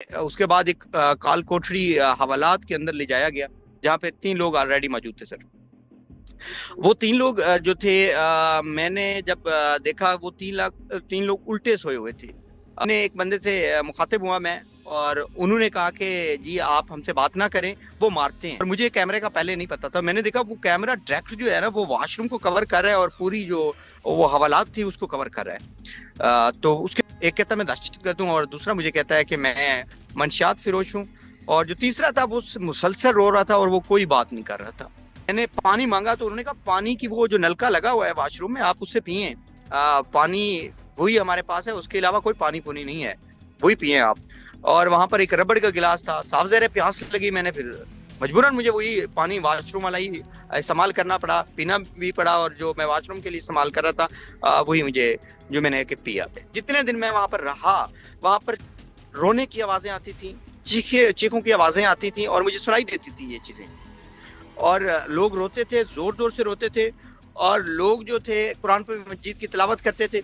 उसके बाद एक काल कोठरी हवालात के अंदर ले जाया गया, जहाँ पे 3 लोग ऑलरेडी मौजूद थे सर। वो 3 लोग जो थे, मैंने जब देखा वो 3 लोग उल्टे सोए हुए थे। मैंने एक बंदे से मुखातिब हुआ मैं, और उन्होंने कहा कि जी आप हमसे बात ना करें, वो मारते हैं। और मुझे कैमरे का पहले नहीं पता था, मैंने देखा वो कैमरा डायरेक्ट जो है ना वो वॉशरूम को कवर कर रहा है, और पूरी जो वो हवालात थी उसको कवर कर रहा है। तो उसके एक कहता है मैं दहशतगर्द हूँ, और दूसरा मुझे कहता है कि मैं मंशियात फिरोश हूँ, और जो तीसरा था वो मुसलसल रो रहा था और वो कोई बात नहीं कर रहा था। मैंने पानी मांगा तो उन्होंने कहा पानी की वो जो नलका लगा हुआ है वॉशरूम में आप उससे पिए, पानी वही हमारे पास है, उसके अलावा कोई पानी पुनी नहीं है, वही पिए आप। और वहां पर एक रबड़ का गिलास था, साफ ज़ाहिर प्यास लगी, मैंने फिर मजबूरन मुझे वही पानी वॉशरूम वाला ही इस्तेमाल करना पड़ा, पीना भी पड़ा, और जो मैं वॉशरूम के लिए इस्तेमाल कर रहा था वही मुझे, जो मैंने के पिया। जितने दिन मैं वहां पर रहा, वहां पर रोने की आवाजें आती थी, चीखों की आवाजें आती थी, और मुझे सुनाई देती थी ये चीजें। और लोग रोते थे, जोर जोर से रोते थे, और लोग जो थे कुरान मजीद की तिलावत करते थे,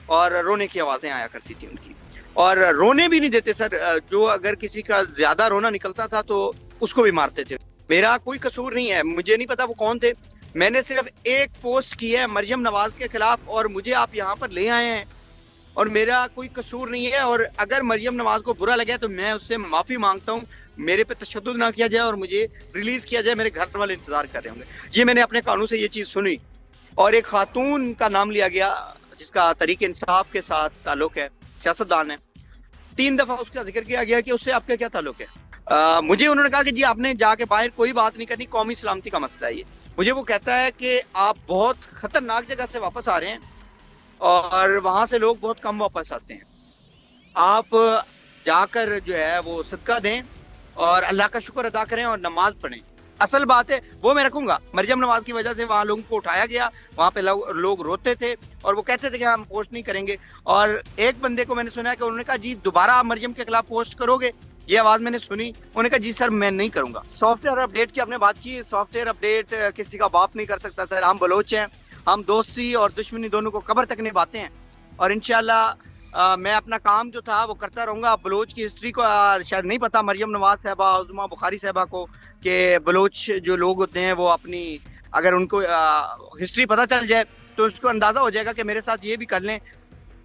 और रोने की आवाजें आया करती थी उनकी। और रोने भी नहीं देते सर, जो अगर किसी का ज्यादा रोना निकलता था तो उसको भी मारते थे। मेरा कोई कसूर नहीं है, मुझे नहीं पता वो कौन थे। मैंने सिर्फ एक पोस्ट की है मरियम नवाज के खिलाफ, और मुझे आप यहाँ पर ले आए हैं, और मेरा कोई कसूर नहीं है। और अगर मरियम नवाज को बुरा लगे तो मैं उससे माफी मांगता हूँ, मेरे पे तशद्दुद ना किया जाए और मुझे रिलीज किया जाए, मेरे घर वाले इंतजार कर रहे होंगे। ये मैंने अपने कानून से ये चीज सुनी। और एक खातून का नाम लिया गया जिसका तरीक इंसाफ के साथ ताल्लुक है, सियासतदान है। 3 दफा उसका जिक्र किया गया कि उससे आपका क्या ताल्लुक है। मुझे उन्होंने कहा कि जी आपने जाके बाहर कोई बात नहीं करनी, कौमी सलामती का मसला है ये। मुझे वो कहता है कि आप बहुत खतरनाक जगह से वापस आ रहे हैं, और वहां से लोग बहुत कम वापस आते हैं। आप जाकर जो है वो सदका दें, और अल्लाह का शुक्र अदा करें, और नमाज पढ़ें। असल बात है वो मैं रखूंगा, मरियम नवाज की वजह से वहां लोगों को उठाया गया, वहां पे लोग रोते थे, और वो कहते थे कि हम पोस्ट नहीं करेंगे। और एक बंदे को मैंने सुना है कि उन्होंने कहा जी दोबारा आप मरियम के खिलाफ पोस्ट करोगे, ये आवाज मैंने सुनी। उन्होंने कहा जी सर मैं नहीं करूंगा। सॉफ्टवेयर अपडेट की आपने बात की, सॉफ्टवेयर अपडेट किसी का बाप नहीं कर सकता सर। हम बलोच हैं, हम दोस्ती और दुश्मनी दोनों को कब्र तक निभाते हैं, और इंशाल्लाह मैं अपना काम जो था वो करता रहूंगा। बलोच की हिस्ट्री को शायद नहीं पता मरियम नवाज साहबा, उज़मा बुखारी साहबा को, कि बलोच जो लोग होते हैं वो अपनी, अगर उनको हिस्ट्री पता चल जाए तो उसको अंदाजा हो जाएगा कि मेरे साथ ये भी कर लें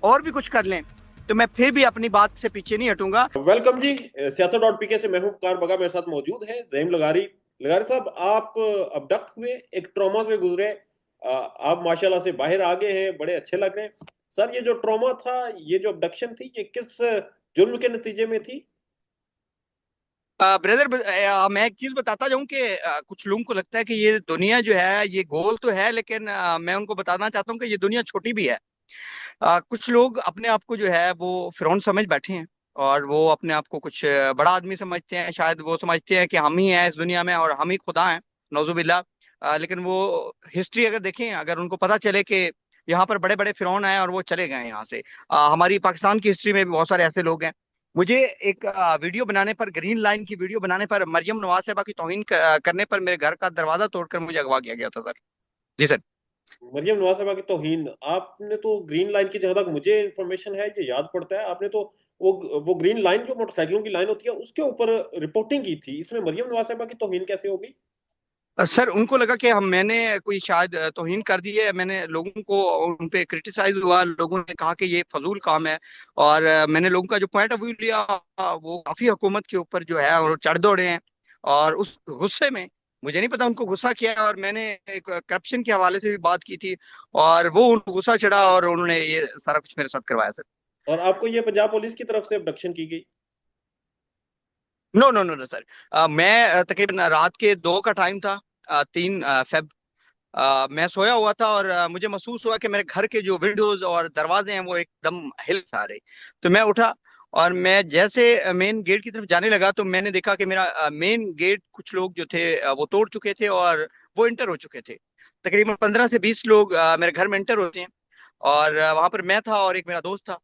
और भी कुछ कर लें, तो मैं फिर भी अपनी बात से पीछे नहीं हटूंगा। वेलकम जी। सियासत डॉट पीके से मैं हूं कार बगा, मेरे साथ मौजूद है जहीम लगारी। लगारी साहब, आप अबडक्ट हुए, एक ट्रॉमा से गुजरे, आप माशाल्लाह से बाहर आ गए हैं, बड़े अच्छे लग रहे हैं। सर, ये जो ट्रॉमा था, ये जो अबडक्शन थी, ये किस जुर्म के नतीजे में थी? ब्रदर, मैं एक चीज बताता जाऊं कि कुछ लोगों को लगता है कि ये दुनिया जो है ये गोल तो है, लेकिन मैं उनको बताना चाहता हूं कि ये दुनिया छोटी भी है। कुछ लोग अपने आप को जो है वो फिरौन समझ बैठे हैं, और वो अपने आप को कुछ बड़ा आदमी समझते हैं। शायद वो समझते हैं कि हम ही हैं इस दुनिया में और हम ही खुदा हैं, नौजुबिल्ला। लेकिन वो हिस्ट्री अगर देखें, अगर उनको पता चले कि यहाँ पर बड़े बड़े फिरौन आए और वो चले गए यहाँ से। हमारी पाकिस्तान की हिस्ट्री में भी बहुत सारे ऐसे लोग हैं। मुझे एक वीडियो बनाने पर, ग्रीन लाइन की वीडियो बनाने पर, मरियम नवाज साहबा की तौहीन करने पर मेरे घर का दरवाजा तोड़कर मुझे अगवा किया गया था सर। जी सर। मरियम नवाज साहबा की तौहीन? आपने तो ग्रीन लाइन की, जहां तक मुझे इंफॉर्मेशन है, ये याद पड़ता है, आपने तो वो ग्रीन लाइन जो मोटरसाइकिलों की लाइन होती है उसके ऊपर रिपोर्टिंग की थी। इसमें मरियम नवाज साहबा की तौहीन कैसे हो गई? सर उनको लगा कि हम मैंने कोई शायद तौहीन कर दी है, मैंने लोगों को उन पे क्रिटिसाइज हुआ, लोगों ने कहा कि ये फजूल काम है। और मैंने लोगों का जो पॉइंट ऑफ व्यू लिया, वो काफी हुकूमत के ऊपर जो है वो चढ़ दौड़े हैं। और उस गुस्से में, मुझे नहीं पता उनको गुस्सा किया है, और मैंने एक करप्शन के हवाले से भी बात की थी, और वो उनको गुस्सा चढ़ा और उन्होंने ये सारा कुछ मेरे साथ करवाया सर। और आपको ये पंजाब पुलिस की तरफ से अबडक्शन की गई? No no no no sir. मैं तकरीबन रात के 2 का टाइम था, 3 फेब। मैं सोया हुआ था, और मुझे महसूस हुआ कि मेरे घर के जो विंडोज और दरवाजे हैं वो एकदम हिल सा रहे। तो मैं उठा, और मैं जैसे मेन गेट की तरफ जाने लगा तो मैंने देखा कि मेरा मेन गेट कुछ लोग जो थे वो तोड़ चुके थे, और वो इंटर हो चुके थे। तकरीबन 15 से 20 लोग मेरे घर में इंटर होते हैं। और वहां पर मैं था और एक मेरा दोस्त था।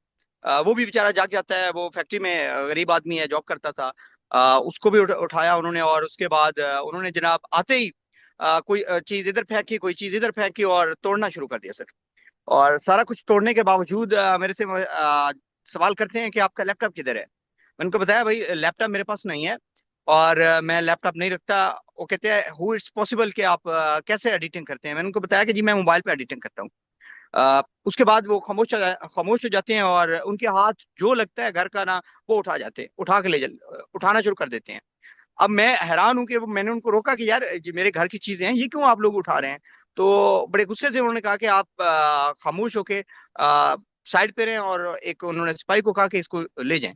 वो भी बेचारा जाग जाता है, वो फैक्ट्री में गरीब आदमी है, जॉब करता था। उसको भी उठाया उन्होंने, और उसके बाद उन्होंने जनाब आते ही कोई चीज इधर फेंकी, कोई चीज इधर फेंकी, और तोड़ना शुरू कर दिया सर। और सारा कुछ तोड़ने के बावजूद मेरे से सवाल करते हैं कि आपका लैपटॉप किधर है। मैंने उनको बताया भाई लैपटॉप मेरे पास नहीं है, और मैं लैपटॉप नहीं रखता। वो कहते हैं हु इट्स पॉसिबल कि आप कैसे एडिटिंग करते हैं। मैंने उनको बताया कि जी मैं मोबाइल पे एडिटिंग करता हूँ। उसके बाद वो खामोश हो जाते हैं, और उनके हाथ जो लगता है घर का ना वो उठा जाते हैं, उठाना शुरू कर देते हैं। अब मैं हैरान हूं कि मैंने उनको रोका कि यार ये मेरे घर की चीजें हैं, ये क्यों आप लोग उठा रहे हैं। तो बड़े गुस्से से उन्होंने कहा कि आप खामोश होके साइड पे रहें, और एक उन्होंने सिपाही को कहा कि इसको ले जाएं।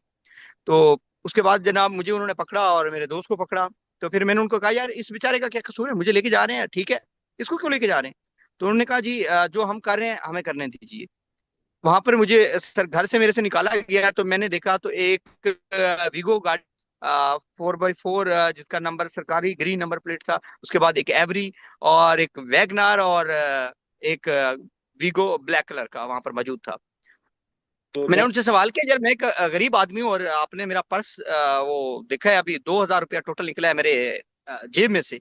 तो उसके बाद जनाब मुझे उन्होंने पकड़ा और मेरे दोस्त को पकड़ा। तो फिर मैंने उनको कहा यार इस बेचारे का क्या कसूर है, मुझे लेके जा रहे हैं ठीक है, इसको क्यों लेके जा रहे हैं। तो उन्होंने कहा जी जो हम कर रहे हैं हमें करने दीजिए। वहां पर मुझे सर घर से मेरे से निकाला गया, तो मैंने देखा तो एक वीगो गाड़ी 4x4, जिसका नंबर सरकारी ग्रीन नंबर प्लेट था। उसके बाद एक एवरी, और एक वैगनार, और एक वीगो ब्लैक कलर का वहां पर मौजूद था। तो मैंने जब उनसे सवाल किया यार मैं एक गरीब आदमी हूँ, और आपने मेरा पर्स वो देखा है, अभी 2,000 रुपया टोटल निकला है मेरे जेब में से।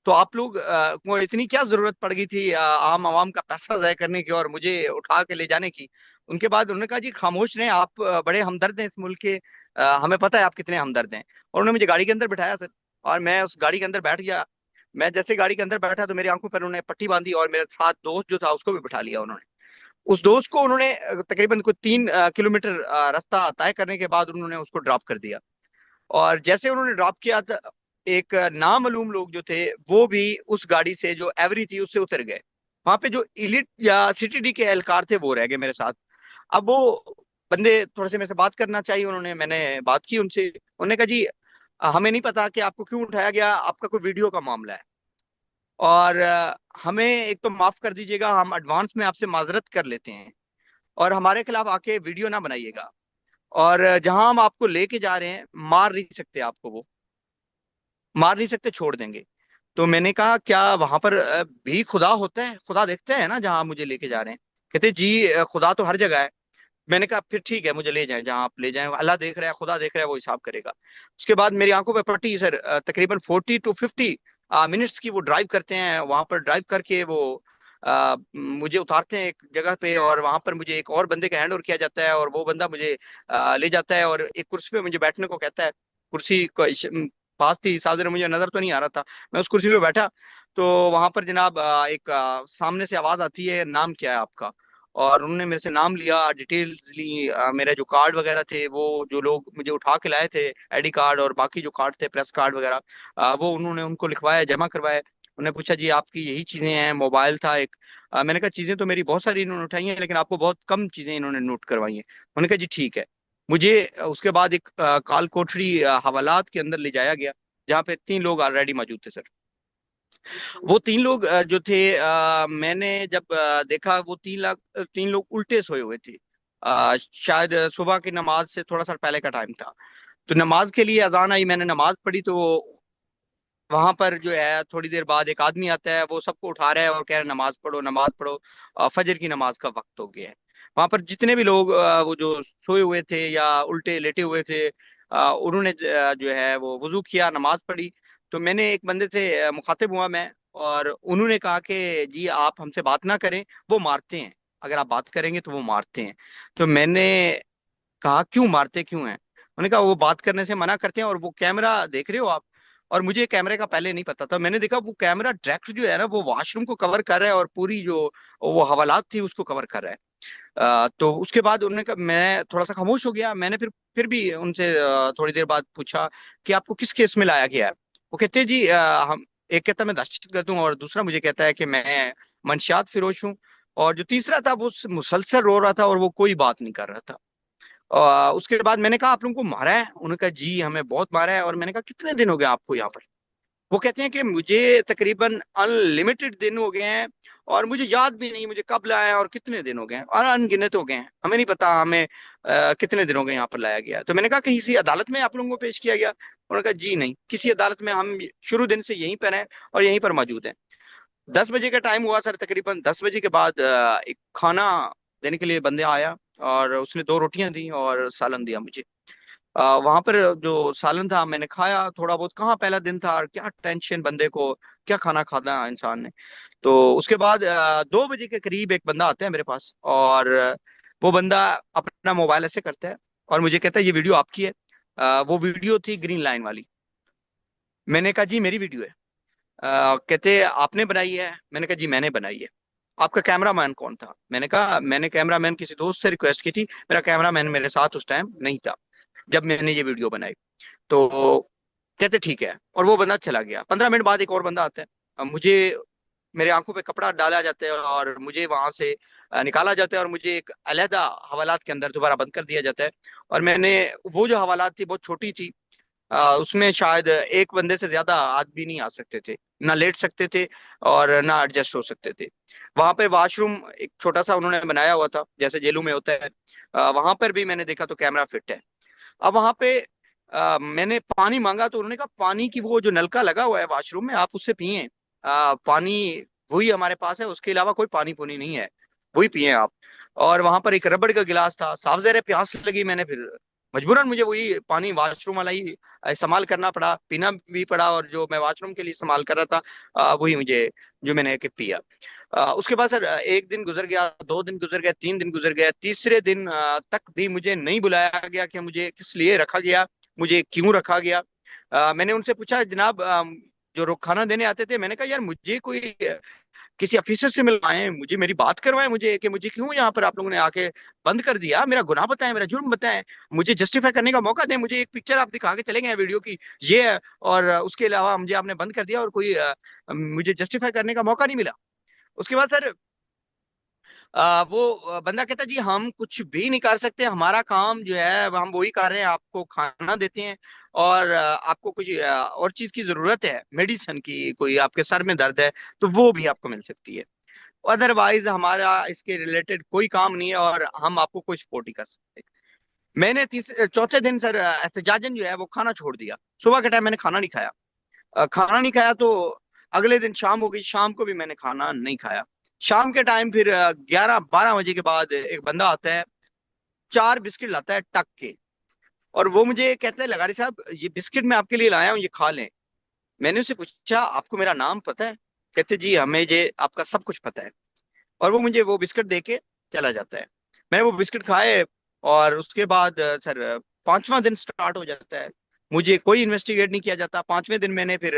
तो आप लोग को इतनी क्या जरूरत पड़ गई थी आम आवाम का पैसा जाया करने की और मुझे उठा के ले जाने की। उनके बाद उन्होंने कहा जी खामोश रहें, आप बड़े हमदर्द हैं इस मुल्क के, हमें पता है आप कितने हमदर्द हैं। और उन्होंने मुझे गाड़ी के अंदर बिठाया सर, और मैं उस गाड़ी के अंदर बैठ गया। मैं जैसे गाड़ी के अंदर बैठा तो मेरी आंखों पर उन्होंने पट्टी बांधी, और मेरे साथ दोस्त जो था उसको भी बिठा लिया उन्होंने। उस दोस्त को उन्होंने तकरीबन कोई 3 किलोमीटर रास्ता तय करने के बाद उन्होंने उसको ड्रॉप कर दिया। और जैसे उन्होंने ड्रॉप किया था, एक नामालूम लोग जो थे वो भी उस गाड़ी से जो एवरी थी उससे उतर गए। वहां पे जो इलिट या सीटीडी के एहलकार थे वो रह गए मेरे साथ। अब वो बंदे थोड़े से मेरे से बात करना चाहिए उन्होंने, मैंने बात की उनसे। उन्होंने कहा जी हमें नहीं पता कि आपको क्यों उठाया गया, आपका कोई वीडियो का मामला है, और हमें एक तो माफ कर दीजिएगा, हम एडवांस में आपसे माजरत कर लेते हैं, और हमारे खिलाफ आके वीडियो ना बनाइएगा। और जहां हम आपको लेके जा रहे हैं मार नहीं सकते, आपको वो मार नहीं सकते, छोड़ देंगे। तो मैंने कहा क्या वहां पर भी खुदा होता है, खुदा देखते हैं ना जहां आप मुझे लेके जा रहे हैं। कहते जी खुदा तो हर जगह है। मैंने कहा फिर ठीक है मुझे ले जाएं जहां आप ले जाएं, अल्लाह देख रहा है, खुदा देख रहा है, वो हिसाब करेगा। उसके बाद मेरी आंखों पे पट्टी सर, तकरीबन 40 to 50 मिनट्स की वो ड्राइव करते हैं। वहां पर ड्राइव करके वो मुझे उतारते हैं एक जगह पे, और वहां पर मुझे एक और बंदे का हैंड ओवर किया जाता है, और वो बंदा मुझे ले जाता है और एक कुर्सी पे मुझे बैठने को कहता है। कुर्सी को पास थी, साथ मुझे नजर तो नहीं आ रहा था। मैं उस कुर्सी पे बैठा। तो वहां पर जनाब एक सामने से आवाज आती है नाम क्या है आपका। और उन्होंने मेरे से नाम लिया, डिटेल्स ली, मेरे जो कार्ड वगैरह थे, वो जो लोग मुझे उठा के लाए थे आईडी कार्ड और बाकी जो कार्ड थे प्रेस कार्ड वगैरह, वो उन्होंने उनको लिखवाया, जमा करवाया। उन्होंने पूछा जी आपकी यही चीजें हैं, मोबाइल था एक। मैंने कहा चीजें तो मेरी बहुत सारी इन्होंने उठाई हैं, लेकिन आपको बहुत कम चीजें इन्होंने नोट करवाई हैं। उन्होंने कहा जी ठीक है। मुझे उसके बाद एक काल कोठरी हवालात के अंदर ले जाया गया, जहाँ पे 3 लोग ऑलरेडी मौजूद थे सर। वो 3 लोग जो थे, मैंने जब देखा वो 3 लोग उल्टे सोए हुए थे। शायद सुबह की नमाज से थोड़ा सा पहले का टाइम था। तो नमाज के लिए अजान आई, मैंने नमाज पढ़ी। तो वहां पर जो है थोड़ी देर बाद एक आदमी आता है, वो सबको उठा रहा है और कह रहा है नमाज पढ़ो नमाज पढ़ो, फजर की नमाज का वक्त हो गया है। वहां पर जितने भी लोग वो जो सोए हुए थे या उल्टे लेटे हुए थे, उन्होंने जो है वो वुजू किया, नमाज पढ़ी। तो मैंने एक बंदे से मुखातिब हुआ मैं, और उन्होंने कहा कि जी आप हमसे बात ना करें, वो मारते हैं, अगर आप बात करेंगे तो वो मारते हैं। तो मैंने कहा क्यों मारते क्यों हैं। उन्होंने कहा वो बात करने से मना करते हैं, और वो कैमरा देख रहे हो आप। और मुझे कैमरे का पहले नहीं पता था, मैंने देखा वो कैमरा डायरेक्ट जो है ना वो वॉशरूम को कवर कर रहा है, और पूरी जो वो हवालात थी उसको कवर कर रहा है। तो उसके बाद उन्होंने कहा, मैं थोड़ा सा खामोश हो गया। मैंने फिर भी उनसे थोड़ी देर बाद पूछा कि आपको किस केस में लाया गया है। वो कहते हैं जी हम, एक कहता है मैं दहशतगर्द हूँ, और दूसरा मुझे कहता है कि मैं मंशियात फिरोश हूँ, और जो तीसरा था वो मुसलसल रो रहा था और वो कोई बात नहीं कर रहा था। उसके बाद मैंने कहा आप लोगों को मारा है। उन्होंने कहा जी हमें बहुत मारा है। और मैंने कहा कितने दिन हो गए आपको यहाँ पर। वो कहते हैं कि मुझे तकरीबन अनलिमिटेड दिन हो गए हैं, और मुझे याद भी नहीं मुझे कब लाया है और कितने दिन हो गए हैं, और अनगिनत हो गए हैं, हमें नहीं पता हमें कितने दिन हो गए यहाँ पर लाया गया है। तो मैंने कहा कहीं किसी अदालत में आप लोगों को पेश किया गया। उन्होंने कहा जी नहीं, किसी अदालत में, हम शुरू दिन से यहीं पर हैं और यहीं पर मौजूद हैं। 10 बजे का टाइम हुआ सर, तकरीबन 10 बजे के बाद एक खाना देने के लिए बंदे आया, और उसने 2 रोटियां दी और सालन दिया मुझे। वहां पर जो सालन था मैंने खाया थोड़ा बहुत, कहाँ पहला दिन था और क्या टेंशन बंदे को, क्या खाना खाना इंसान ने। तो उसके बाद 2 बजे के करीब एक बंदा आता है मेरे पास, और वो बंदा अपना मोबाइल ऐसे करता है और मुझे कहता है ये वीडियो आपकी है। वो वीडियो थी ग्रीन लाइन वाली। मैंने कहा जी मेरी वीडियो है। कहते आपने बनाई है? मैंने कहा जी मैंने बनाई है। आपका कैमरामैन कौन था? मैंने कहा मैंने कैमरामैन किसी दोस्त से रिक्वेस्ट की थी, मेरा कैमरामैन मेरे साथ उस टाइम नहीं था जब मैंने ये वीडियो बनाई। तो कहते ठीक है, और वो बंदा चला गया। 15 मिनट बाद एक और बंदा आता है। अब मुझे मेरे आंखों पे कपड़ा डाला जाता है और मुझे वहां से निकाला जाता है और मुझे एक अलहदा हवालात के अंदर दोबारा बंद कर दिया जाता है। और मैंने वो जो हवालात थी बहुत छोटी थी, उसमें शायद एक बंदे से ज्यादा आदमी नहीं आ सकते थे, ना लेट सकते थे और ना एडजस्ट हो सकते थे। वहां पे वॉशरूम एक छोटा सा उन्होंने बनाया हुआ था जैसे जेलों में होता है। वहां पर भी मैंने देखा तो कैमरा फिट है। अब वहां पे मैंने पानी मांगा तो उन्होंने कहा पानी की वो जो नलका लगा हुआ है वॉशरूम में आप उससे पिए। पानी वही हमारे पास है, उसके अलावा कोई पानी पुनी नहीं है, वही पिए आप। और वहां पर एक रबड़ का गिलास था, साफ ज़ाहिर प्यास लगी, मैंने फिर मजबूरन मुझे वही पानी वॉशरूम वाला ही इस्तेमाल करना पड़ा, पीना भी पड़ा। और जो मैं वॉशरूम के लिए इस्तेमाल कर रहा था वही मुझे जो मैंने के पिया। उसके बाद सर एक दिन गुजर गया, 2 दिन गुजर गए, 3 दिन गुजर गए, तीसरे दिन तक भी मुझे नहीं बुलाया गया कि मुझे किस लिए रखा गया, मुझे क्यों रखा गया। मैंने उनसे पूछा जनाब जो खाना देने आते थे, मैंने कहा यार मुझे कोई किसी अफिसर से मिलवाएं, मुझे मेरी बात करवाएं, मुझे कि मुझे क्यों यहाँ पर आप लोगों ने आके बंद कर दिया, मेरा गुनाह बताएं, मेरा जुर्म बताएं, मुझे जस्टिफाई करने का मौका दें, मुझे एक पिक्चर आप दिखा के चले गए वीडियो की ये है, और उसके अलावा मुझे आपने बंद कर दिया और कोई मुझे जस्टिफाई करने का मौका नहीं मिला। उसके बाद सर वो बंदा कहता जी हम कुछ भी नहीं कर सकते, हमारा काम जो है हम वही कर रहे हैं, आपको खाना देते हैं और आपको कुछ और चीज की जरूरत है, मेडिसिन की, कोई आपके सर में दर्द है तो वो भी आपको मिल सकती है, अदरवाइज हमारा इसके रिलेटेड कोई काम नहीं है और हम आपको कोई सपोर्ट नहीं कर सकते। मैंने चौथे दिन सर एहतजाजन जो है वो खाना छोड़ दिया। सुबह के टाइम मैंने खाना नहीं खाया। खाना नहीं खाया तो अगले दिन शाम हो गई, शाम को भी मैंने खाना नहीं खाया। शाम के टाइम फिर 11-12 बजे के बाद एक बंदा आता है, 4 बिस्किट लाता है टक के, और वो मुझे कहता है लगारी साहब ये बिस्किट मैं आपके लिए लाया हूँ, ये खा लें। मैंने उससे पूछा आपको मेरा नाम पता है? कहते जी हमें ये आपका सब कुछ पता है। और वो मुझे वो बिस्किट दे के चला जाता है। मैंने वो बिस्किट खाए और उसके बाद सर 5वां दिन स्टार्ट हो जाता है। मुझे कोई इन्वेस्टिगेट नहीं किया जाता। 5वें दिन मैंने फिर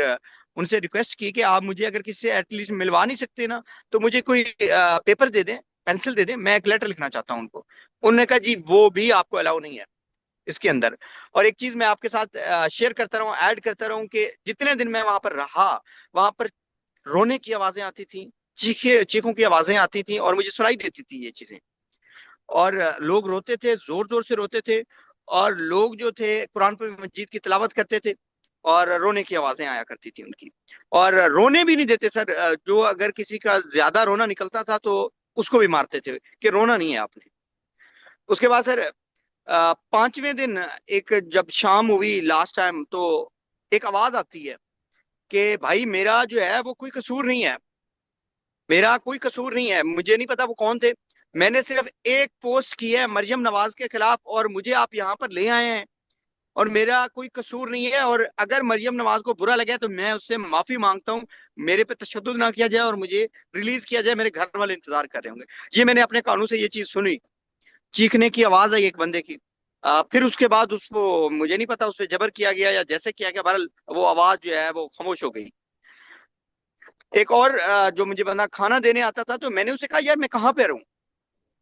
उनसे रिक्वेस्ट की कि आप मुझे अगर किसी से एटलीस्ट मिलवा नहीं सकते ना तो मुझे कोई पेपर दे दें, पेंसिल दे दें, मैं एक लेटर लिखना चाहता हूँ उनको। उन्होंने कहा जी वो भी आपको अलाउ नहीं है इसके अंदर। और एक चीज मैं आपके साथ शेयर करता रहूं, ऐड करता रहूं कि जितने दिन मैं वहां पर रहा, वहां पर रोने की आवाजें आती थी, चीखों की आवाजें आती थी और मुझे सुनाई देती थी ये चीजें। और लोग रोते थे, जोर जोर से रोते थे, और लोग जो थे कुरान पर मजीद की तिलावत करते थे और रोने की आवाजें आया करती थी उनकी। और रोने भी नहीं देते सर, जो अगर किसी का ज्यादा रोना निकलता था तो उसको भी मारते थे कि रोना नहीं है आपने। उसके बाद सर 5वें दिन एक जब शाम हुई लास्ट टाइम तो एक आवाज आती है कि भाई मेरा जो है वो कोई कसूर नहीं है, मेरा कोई कसूर नहीं है। मुझे नहीं पता वो कौन थे, मैंने सिर्फ एक पोस्ट की है मरियम नवाज के खिलाफ और मुझे आप यहाँ पर ले आए हैं, और मेरा कोई कसूर नहीं है। और अगर मरियम नवाज को बुरा लगे तो मैं उससे माफी मांगता हूँ, मेरे पे तशद्दुद ना किया जाए और मुझे रिलीज किया जाए, मेरे घर वाले इंतजार कर रहे होंगे। ये मैंने अपने कानों से ये चीज सुनी, चीखने की आवाज आई एक बंदे की। फिर उसके बाद उसको मुझे नहीं पता उससे जबर किया गया या जैसे किया गया, बहरहाल वो आवाज जो है वो खामोश हो गई। एक और जो मुझे बंदा खाना देने आता था तो मैंने उसे कहा यार मैं कहाँ पे रहूं।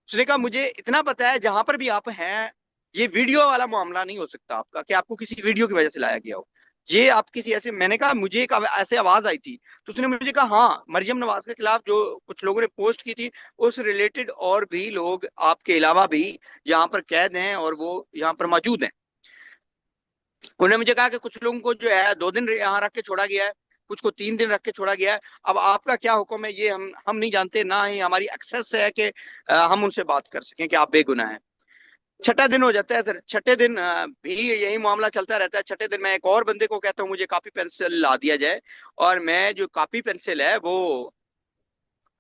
उसने कहा मुझे इतना पता है जहां पर भी आप हैं ये वीडियो वाला मामला नहीं हो सकता आपका कि आपको किसी वीडियो की वजह से लाया गया हो, ये आप किसी ऐसे। मैंने कहा मुझे एक ऐसे आवाज आई थी, तो उसने मुझे कहा हाँ मरियम नवाज के खिलाफ जो कुछ लोगों ने पोस्ट की थी उस रिलेटेड और भी लोग आपके अलावा भी यहाँ पर कैद हैं और वो यहाँ पर मौजूद हैं। उन्होंने मुझे कहा कि कुछ लोगों को जो है 2 दिन यहाँ रख के छोड़ा गया है, कुछ को 3 दिन रख के छोड़ा गया है। अब आपका क्या हुक्म है ये हम नहीं जानते, ना ही हमारी एक्सेस है कि हम उनसे बात कर सकें कि आप बेगुनाह हैं। छठा दिन हो जाता है सर, छठे दिन भी यही मामला चलता रहता है। छठे दिन मैं एक और बंदे को कहता हूँ मुझे कॉपी पेंसिल ला दिया जाए, और मैं जो कॉपी पेंसिल है वो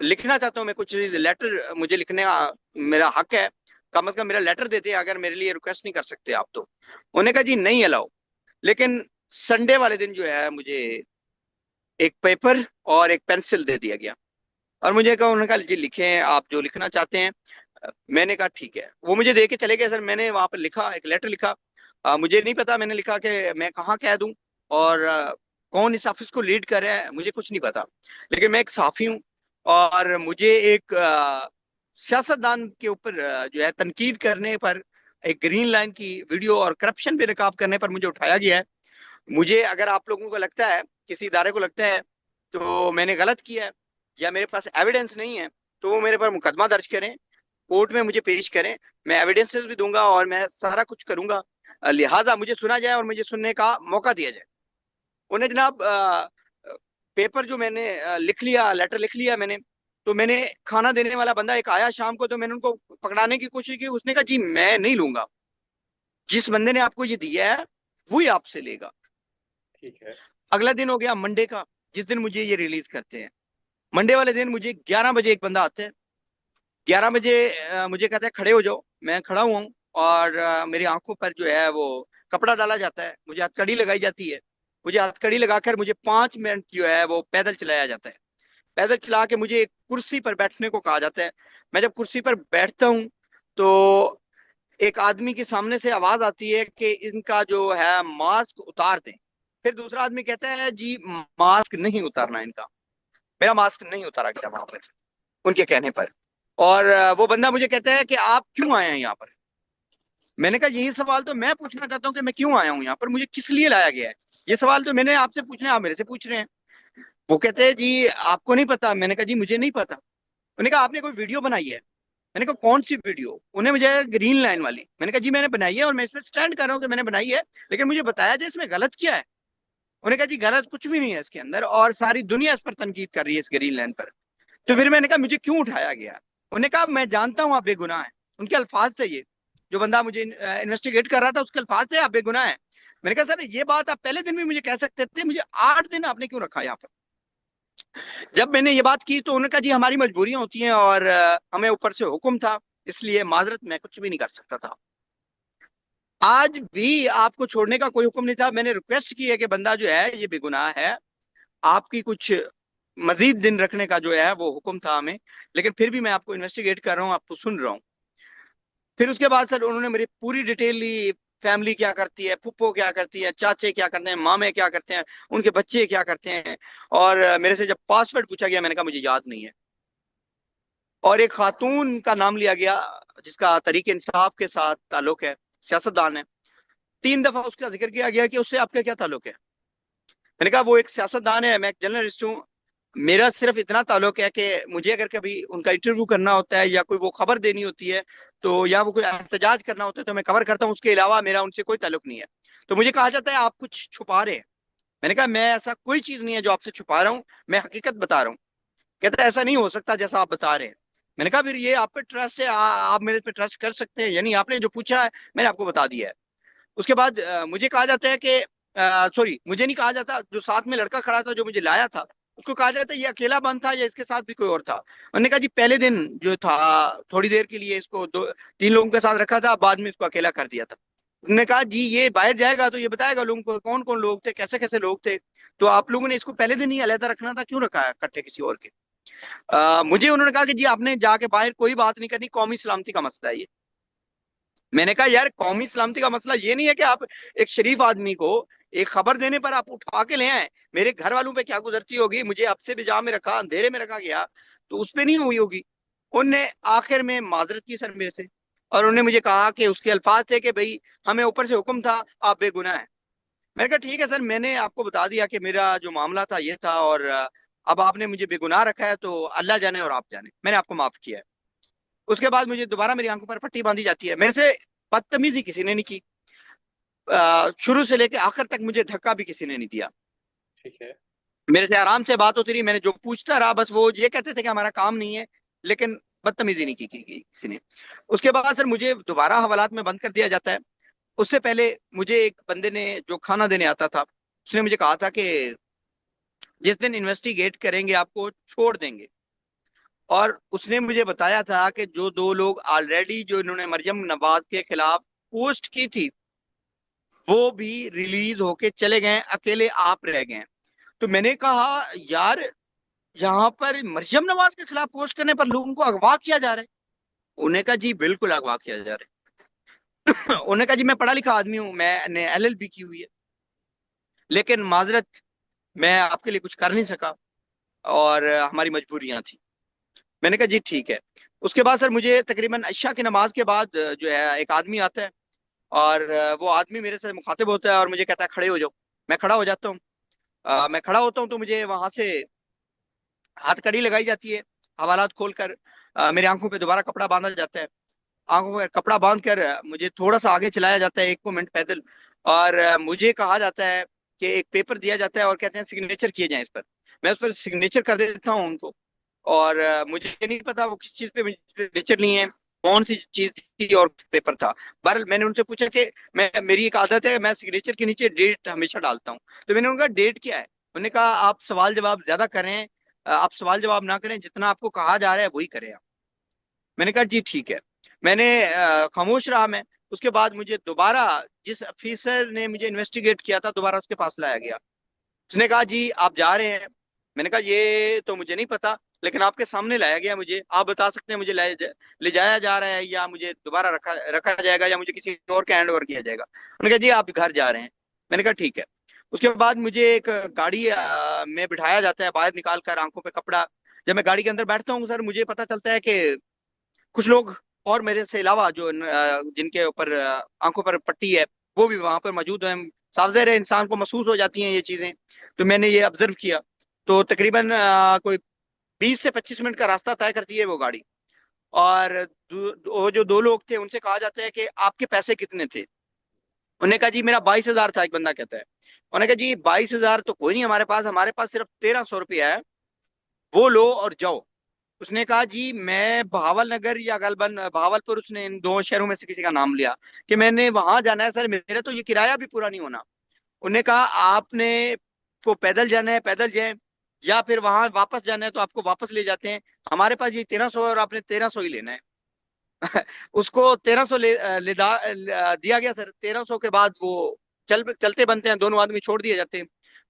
लिखना चाहता हूँ, मैं कुछ लेटर मुझे लिखने का मेरा हक है, कम से कम मेरा लेटर देते हैं, अगर मेरे लिए रिक्वेस्ट नहीं कर सकते आप तो। उन्होंने कहा जी नहीं अलाउ। लेकिन संडे वाले दिन जो है मुझे एक पेपर और एक पेंसिल दे दिया गया और मुझे कहा, उन्होंने कहा जी लिखें आप जो लिखना चाहते हैं। मैंने कहा ठीक है। वो मुझे दे के चले गए सर, मैंने वहां पर लिखा, एक लेटर लिखा मुझे नहीं पता, मैंने लिखा कि मैं कहाँ कह दूं, और कौन इस ऑफिस को लीड कर रहा है मुझे कुछ नहीं पता। लेकिन मैं एक साफी हूँ, और मुझे एक सियासतदान के ऊपर जो है तनकीद करने पर, एक ग्रीन लाइन की वीडियो और करप्शन पे नकाब करने पर मुझे उठाया गया है। मुझे, अगर आप लोगों को लगता है, किसी इदारे को लगता है तो मैंने गलत किया है या मेरे पास एविडेंस नहीं है, तो वो मेरे पर मुकदमा दर्ज करें, कोर्ट में मुझे पेश करें। मैं एविडेंसेस भी दूंगा और मैं सारा कुछ करूंगा। लिहाजा मुझे सुना जाए और मुझे सुनने का मौका दिया जाए। उन्हें जनाब पेपर जो मैंने लिख लिया, लेटर लिख लिया मैंने, तो मैंने, खाना देने वाला बंदा एक आया शाम को, तो मैंने उनको पकड़ाने की कोशिश की। उसने कहा जी मैं नहीं लूंगा, जिस बंदे ने आपको ये दिया है वही आपसे लेगा। ठीक है। अगला दिन हो गया मंडे का, जिस दिन मुझे ये रिलीज करते हैं। मंडे वाले दिन मुझे 11 बजे एक बंदा आता है। 11 बजे मुझे कहता है खड़े हो जाओ। मैं खड़ा हुआ हूँ, और मेरी आंखों पर जो है वो कपड़ा डाला जाता है, मुझे हथकड़ी लगाई जाती है। मुझे हथकड़ी लगाकर मुझे 5 मिनट जो है वो पैदल चलाया जाता है। पैदल चला के मुझे एक कुर्सी पर बैठने को कहा जाता है। मैं जब कुर्सी पर बैठता हूँ तो एक आदमी के सामने से आवाज आती है कि इनका जो है मास्क उतार दें। फिर दूसरा आदमी कहता है जी मास्क नहीं उतारना इनका। मेरा मास्क नहीं उतारा गया वहां पर उनके कहने पर। और वो बंदा मुझे कहता है कि आप क्यों आए हैं यहाँ पर। मैंने कहा यही सवाल तो मैं पूछना चाहता हूँ कि मैं क्यों आया हूँ यहाँ पर, मुझे किस लिए लाया गया है। ये सवाल तो मैंने आपसे पूछना है, आप मेरे से पूछ रहे हैं। वो कहते हैं जी आपको नहीं पता। मैंने कहा जी मुझे नहीं पता। उन्होंने कहा आपने कोई वीडियो बनाई है। मैंने कहा कौन सी वीडियो। उन्हें मुझे ग्रीन लाइन वाली। मैंने कहा जी मैंने बनाई है और मैं इस पर स्टैंड कर रहा हूँ कि मैंने बनाई है, लेकिन मुझे बताया जाए इसमें गलत क्या है। उन्होंने कहा जी गलत कुछ भी नहीं है इसके अंदर, और सारी दुनिया इस पर तनकीद कर रही है इस ग्रीन लाइन पर। तो फिर मैंने कहा मुझे क्यों उठाया गया। उन्होंने कहा मैं जानता हूँ आप बेगुनाह हैं। उनके अल्फाज थे ये, जो बंदा मुझे इन्वेस्टिगेट कर रहा था उसके अल्फाज थे आप बेगुनाह हैं। मैंने कहा सर ये बात आप पहले दिन भी मुझे कह सकते थे, मुझे 8 दिन आपने क्यों रखा यहाँ पर। जब मैंने ये बात की तो उन्होंने कहा जी हमारी मजबूरियां होती हैं, और हमें ऊपर से हुक्म था, इसलिए माजरत मैं कुछ भी नहीं कर सकता था। आज भी आपको छोड़ने का कोई हुक्म नहीं था। मैंने रिक्वेस्ट की है कि बंदा जो है ये बेगुनाह है, आपकी कुछ मजीद दिन रखने का जो है वो हुक्म था हमें, लेकिन फिर भी मैं आपको इन्वेस्टिगेट कर रहा हूँ, आपको सुन रहा हूँ। फिर उसके बाद सर उन्होंने मेरी पूरी डिटेल ली। फैमिली क्या करती है, फुप्पो क्या करती है, चाचे क्या करते हैं, मामे क्या करते हैं, उनके बच्चे क्या करते हैं। और मेरे से जब पासवर्ड पूछा गया मैंने कहा मुझे याद नहीं है। और एक खातून का नाम लिया गया जिसका तरीके इंसाफ के साथ ताल्लुक है, सियासतदान है। 3 दफा उसका जिक्र किया गया कि उससे आपका क्या ताल्लुक है। मैंने कहा वो एक सियासतदान है, मैं एक जर्नलिस्ट हूँ। मेरा सिर्फ इतना ताल्लुक है कि मुझे अगर कभी उनका इंटरव्यू करना होता है या कोई वो खबर देनी होती है, तो या वो कोई एहतजाज करना होता है तो मैं कवर करता हूँ, उसके अलावा मेरा उनसे कोई ताल्लुक नहीं है। तो मुझे कहा जाता है आप कुछ छुपा रहे हैं। मैंने कहा मैं ऐसा कोई चीज नहीं है जो आपसे छुपा रहा हूँ, मैं हकीकत बता रहा हूँ। कहता है ऐसा नहीं हो सकता जैसा आप बता रहे हैं। मैंने कहा फिर ये आप पे ट्रस्ट है, आप मेरे पे ट्रस्ट कर सकते हैं, यानी आपने जो पूछा है मैंने आपको बता दिया है। उसके बाद मुझे कहा जाता है कि सॉरी मुझे नहीं कहा जाता, जो साथ में लड़का खड़ा था जो मुझे लाया था उसको कहा जाता है ये अकेला बंद था या इसके साथ भी कोई और था। उन्होंने कहा जी पहले दिन जो था थोड़ी देर के लिए इसको 2 3 लोगों के साथ रखा था, बाद में इसको अकेला कर दिया था। उन्होंने कहा जी ये बाहर जाएगा तो ये बताएगा लोगों को कौन कौन लोग थे, कैसे कैसे लोग थे। तो आप लोगों ने इसको पहले दिन ही अलहदा रखना था, क्यों रखा है इकट्ठे किसी और के। मुझे उन्होंने कहा कि जी आपने जाके बाहर कोई बात नहीं करनी, कौमी सलामती का मसला है ये। मैंने कहा यार कौमी सलामती का मसला ये नहीं है कि आप एक शरीफ आदमी को एक खबर देने पर आप उठा के ले आए। मेरे घर वालों पे क्या गुजरती होगी, मुझे अब से बिजा में रखा, अंधेरे में रखा गया, तो उस पे नहीं हुई होगी। उनने आखिर में माजरत की सर मेरे से, और उन्होंने मुझे कहा कि उसके अल्फाज थे कि भाई हमें ऊपर से हुक्म था, आप बेगुनाह हैं। मैंने कहा ठीक है सर, मैंने आपको बता दिया कि मेरा जो मामला था ये था, और अब आपने मुझे बेगुनाह रखा है तो अल्लाह जाने और आप जाने, मैंने आपको माफ किया है। उसके बाद मुझे दोबारा मेरी आंखों पर पट्टी बांधी जाती है। मेरे से बदतमीजी किसी ने नहीं की, शुरू से लेकर आखिर तक मुझे धक्का भी किसी ने नहीं दिया। ठीक है। मेरे से आराम से बात होती रही, मैंने जो पूछता रहा, बस वो ये कहते थे कि हमारा काम नहीं है, लेकिन बदतमीजी नहीं की किसी ने। उसके बाद सर मुझे दोबारा हवालात में बंद कर दिया जाता है। उससे पहले मुझे एक बंदे ने जो खाना देने आता था, उसने मुझे कहा था कि जिस दिन इन्वेस्टिगेट करेंगे आपको छोड़ देंगे। और उसने मुझे बताया था कि जो 2 लोग ऑलरेडी जो इन्होंने मरियम नवाज के खिलाफ पोस्ट की थी वो भी रिलीज होके चले गए, अकेले आप रह गए। तो मैंने कहा यार यहाँ पर मरियम नवाज के खिलाफ पोस्ट करने पर लोगों को अगवा किया जा रहा है। उन्हें कहा जी बिल्कुल अगवा किया जा रहा है। उन्होंने कहा जी मैं पढ़ा लिखा आदमी हूँ, मैंने एलएलबी की हुई है, लेकिन माजरत मैं आपके लिए कुछ कर नहीं सका, और हमारी मजबूरियां थी। मैंने कहा जी ठीक है। उसके बाद सर मुझे तकरीबन इशा की नमाज के बाद जो है एक आदमी आता है, और वो आदमी मेरे से मुखातिब होता है और मुझे कहता है खड़े हो जाओ। मैं खड़ा हो जाता हूँ। मैं खड़ा होता हूँ तो मुझे वहां से हथकड़ी लगाई जाती है, हवालात खोलकर मेरी आंखों पे दोबारा कपड़ा बांधा जाता है। आंखों पे कपड़ा बांध कर मुझे थोड़ा सा आगे चलाया जाता है, 1 मिनट पैदल। और मुझे कहा जाता है कि एक पेपर दिया जाता है और कहते हैं सिग्नेचर किए जाएं इस पर। मैं उस पर सिग्नेचर कर देता हूँ उनको। और मुझे नहीं पता वो किस चीज पे सिग्नेचर लिए हैं, कौन सी चीज थी और पेपर था। बहरहाल मैंने उनसे पूछा कि मैं, मेरी एक आदत है, मैं सिग्नेचर के नीचे डेट हमेशा डालता हूँ। तो मैंने उनका डेट क्या है। उन्होंने कहा आप सवाल जवाब ज्यादा करें, आप सवाल जवाब ना करें, जितना आपको कहा जा रहा है वही करें आप। मैंने कहा जी ठीक है। मैंने खामोश रहा मैं। उसके बाद मुझे दोबारा, जिस अफीसर ने मुझे इन्वेस्टिगेट किया था, दोबारा उसके पास लाया गया। उसने कहा जी आप जा रहे हैं। मैंने कहा ये तो मुझे नहीं पता, लेकिन आपके सामने लाया गया मुझे, आप बता सकते हैं मुझे ले जाया जा रहा है या मुझे दोबारा रखा रखा जाएगा या मुझे किसी और के हैंड ओवर किया जाएगा। उन्होंने कहा जी आप घर जा रहे हैं। मैंने कहा ठीक है। उसके बाद मुझे एक गाड़ी में बिठाया जाता है, बाहर निकाल कर आंखों पे कपड़ा। जब मैं गाड़ी के अंदर बैठता हूँ सर, मुझे पता चलता है कि कुछ लोग और मेरे से अलावा जो जिनके ऊपर आंखों पर पट्टी है, वो भी वहां पर मौजूद है। साफ ज़ाहिर है इंसान को महसूस हो जाती हैं ये चीजें। तो मैंने ये ऑब्जर्व किया। तो तकरीबन कोई 20 से 25 मिनट का रास्ता तय करती है वो गाड़ी। और वो जो 2 लोग थे उनसे कहा जाता है कि आपके पैसे कितने थे। उन्होंने कहा जी मेरा 22,000 था, एक बंदा कहता है। उन्होंने कहा जी 22,000 तो कोई नहीं हमारे पास सिर्फ 1,300 रुपया है, वो लो और जाओ। उसने कहा जी मैं बहावल नगर या गलबन बहावलपुर, उसने इन 2 शहरों में से किसी का नाम लिया, कि मैंने वहां जाना है सर, मेरा तो ये किराया भी पूरा नहीं होना। उन्होंने कहा आपने को पैदल जाना है पैदल जाए, या फिर वहां वापस जाना है तो आपको वापस ले जाते हैं। हमारे पास ये 1,300 है और आपने 1,300 ही लेना है। उसको 1,300 दिया गया सर। 1,300 के बाद वो चलते बनते हैं, दोनों आदमी छोड़ दिए जाते हैं।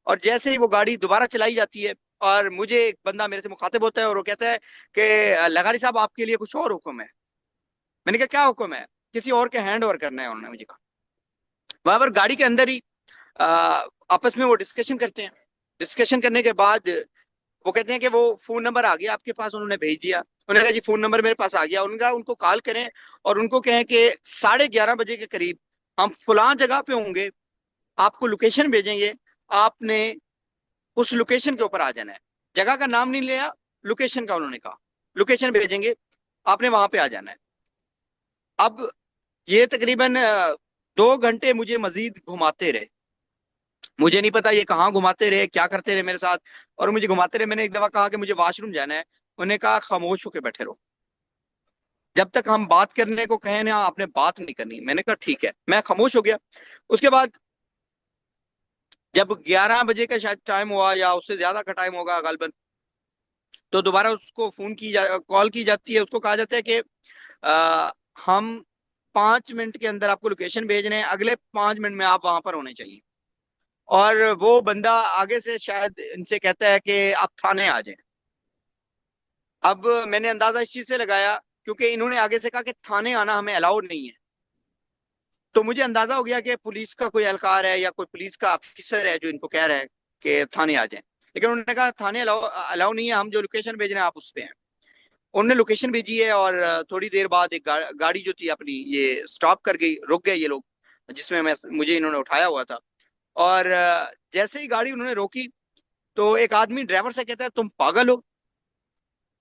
और जैसे ही वो गाड़ी दोबारा चलाई जाती है, और मुझे एक बंदा मेरे से मुखातिब होता है और वो कहता है कि लगारी साहब आपके लिए कुछ और हुक्म है। मैंने कहा क्या हुक्म है। किसी और के हैंड ओवर करना है उन्होंने मुझे कहा। वहां पर गाड़ी के अंदर ही आ, आपस में वो डिस्कशन करते हैं। डिस्कशन करने के बाद वो कहते हैं कि वो फोन नंबर आ गया आपके पास, उन्होंने भेज दिया। उन्होंने कहा जी फोन नंबर मेरे पास आ गया। उनका उनको कॉल करें और उनको कहें कि 11:30 बजे के करीब हम फलां जगह पे होंगे, आपको लोकेशन भेजेंगे, आपने उस लोकेशन के ऊपर आ जाना है। जगह का नाम नहीं लिया, लोकेशन का उन्होंने कहा। लोकेशन भेजेंगे, आपने वहां पे आ जाना है। अब ये तकरीबन 2 घंटे मुझे मजीद घुमाते रहे। मुझे नहीं पता ये कहाँ घुमाते रहे, क्या करते रहे मेरे साथ, और मुझे घुमाते रहे। मैंने एक दफा कहा कि मुझे वॉशरूम जाना है। उन्होंने कहा खामोश होकर बैठे रहो, जब तक हम बात करने को कहें ना आपने बात नहीं करनी। मैंने कहा ठीक है, मैं खामोश हो गया। उसके बाद जब 11 बजे का शायद टाइम हुआ या उससे ज्यादा का टाइम होगा गालबन, तो दोबारा उसको कॉल की जाती है। उसको कहा जाता है कि हम 5 मिनट के अंदर आपको लोकेशन भेज रहे हैं, अगले 5 मिनट में आप वहां पर होने चाहिए। और वो बंदा आगे से शायद इनसे कहता है कि आप थाने आ जाएं। अब मैंने अंदाजा इस चीज से लगाया, क्योंकि इन्होंने आगे से कहा कि थाने आना हमें अलाउड नहीं है। तो मुझे अंदाजा हो गया कि पुलिस का कोई एहलकार है या कोई पुलिस का ऑफिसर है जो इनको कह रहा है कि थाने आ जाएं। लेकिन उन्होंने कहा थाने अलाउ अलाउ नहीं है, हम जो लोकेशन भेज रहे हैं आप उस पे हैं। उन्होंने लोकेशन भेजी है, और थोड़ी देर बाद एक गाड़ी जो थी अपनी ये स्टॉप कर गई, रुक गए ये लोग, जिसमें मुझे इन्होंने उठाया हुआ था। और जैसे ही गाड़ी उन्होंने रोकी, तो एक आदमी ड्राइवर से कहता है तुम पागल हो,